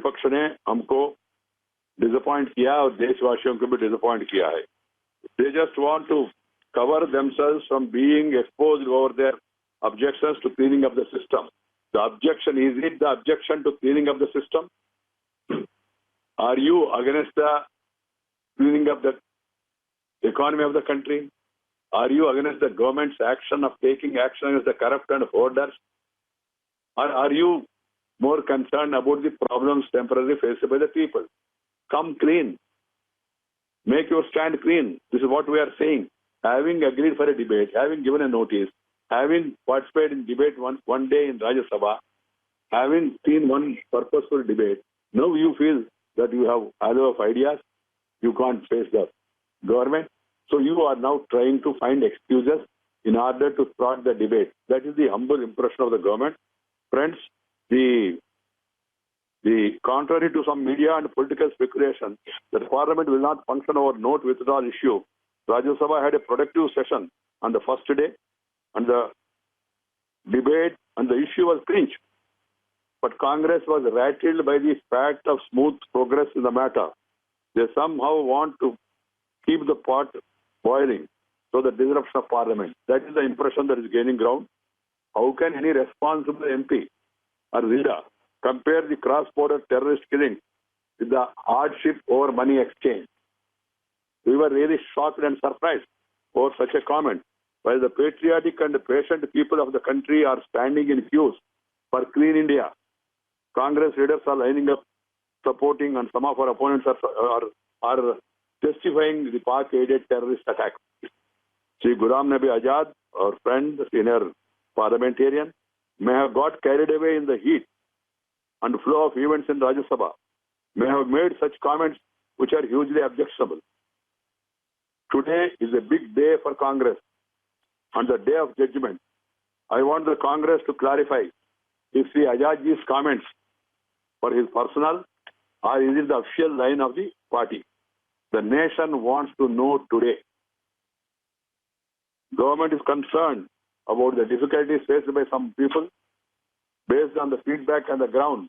विपक्ष ने हमको डिसअपॉइंट किया और देशवासियों को भी डिसअपॉइंट किया है. They just want to cover themselves from being exposed over their objections to cleaning up the system. The objection, is it the objection to cleaning up the system? Are you against the cleaning up the economy of the country? Are you against the government's action of taking action against the corrupt and hoarders? Or are you more concerned about the problems temporarily faced by the people? Come clean. Make your stand clean. This is what we are saying. Having agreed for a debate, having given a notice, having participated in debate one day in Rajya Sabha, having seen one purposeful debate, now you feel that you have a lot of ideas, you can't face the government. So you are now trying to find excuses in order to start the debate. That is the humble impression of the government. Friends, the contrary to some media and political speculation, that Parliament will not function over note withdrawal issue. Rajya Sabha had a productive session on the first day, and the debate and the issue was clinched. But Congress was rattled by the fact of smooth progress in the matter. They somehow want to keep the pot boiling, so the disruption of Parliament. That is the impression that is gaining ground. How can any responsible MP or leader compare the cross-border terrorist killing with the hardship over money exchange? We were really shocked and surprised over such a comment. While the patriotic and patient people of the country are standing in queues for clean India, Congress leaders are lining up, supporting, and some of our opponents are justifying the Pak-aided terrorist attack. Sri Ghulam Nabi Azad, our friend, senior parliamentarian, may have got carried away in the heat and flow of events in Rajya Sabha, may have made such comments which are hugely objectionable. Today is a big day for Congress and the day of judgment. I want the Congress to clarify if Sri Azadji's comments for his personal or is it the official line of the party. The nation wants to know today. Government is concerned about the difficulties faced by some people. Based on the feedback on the ground,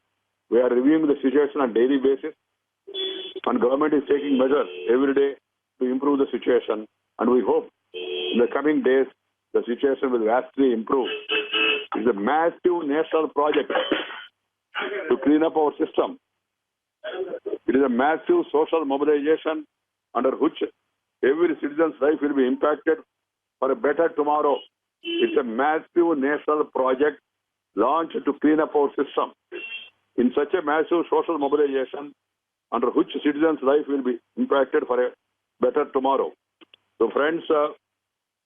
we are reviewing the situation on a daily basis, and government is taking measures every day to improve the situation, and we hope in the coming days the situation will vastly improve. It is a massive national project to clean up our system. It is a massive social mobilization under which every citizen's life will be impacted for a better tomorrow. It's a massive national project launched to clean up our system. In such a massive social mobilization under which citizens' life will be impacted for a better tomorrow. So friends,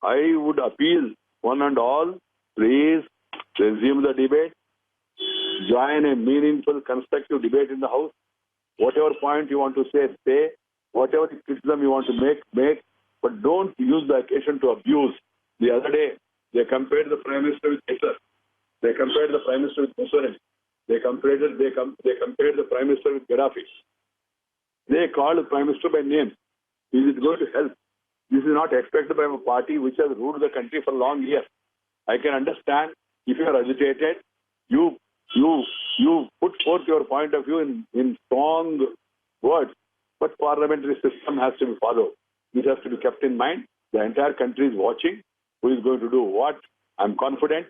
I would appeal one and all, please resume the debate, join a meaningful, constructive debate in the House. Whatever point you want to say, whatever criticism you want to make, but don't use the occasion to abuse. The other day, they compared the Prime Minister with Hitler. They compared the Prime Minister with Mussolini. They compared the Prime Minister with Gaddafi. They called the Prime Minister by name. Is it going to help? This is not expected by a party which has ruled the country for long years. I can understand if you are agitated, you put forth your point of view in strong words, but parliamentary system has to be followed. This has to be kept in mind. The entire country is watching. Who is going to do what? I'm confident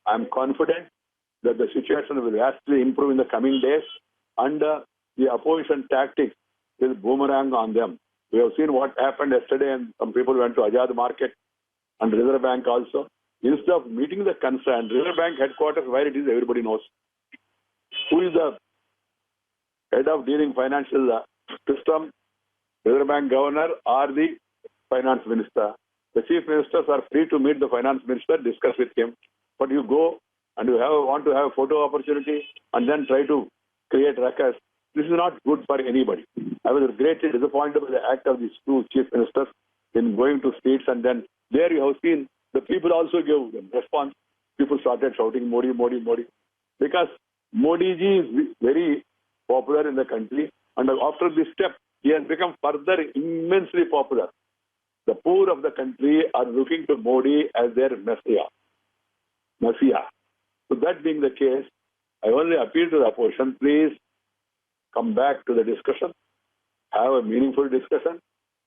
that the situation will vastly improve in the coming days, and the opposition tactics will boomerang on them. We have seen what happened yesterday, and some people went to Azad Market and Reserve Bank also. Instead of meeting the concern, Reserve Bank headquarters, where it is, everybody knows. Who is the head of dealing financial system? Reserve Bank governor or the finance minister. The chief ministers are free to meet the finance minister, discuss with him. But you go and you want to have a photo opportunity and then try to create ruckus. This is not good for anybody. I was greatly disappointed by the act of these two chief ministers in going to streets, and then there you have seen the people also gave them response. People started shouting, Modi, Modi, Modi. Because Modi ji is very popular in the country, and after this step, he has become further immensely popular. The poor of the country are looking to Modi as their messiah. So that being the case, I only appeal to the opposition, please come back to the discussion, have a meaningful discussion.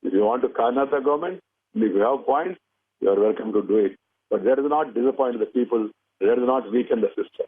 If you want to corner the government, if you have points, you are welcome to do it. But that does not disappoint the people, that does not weaken the system.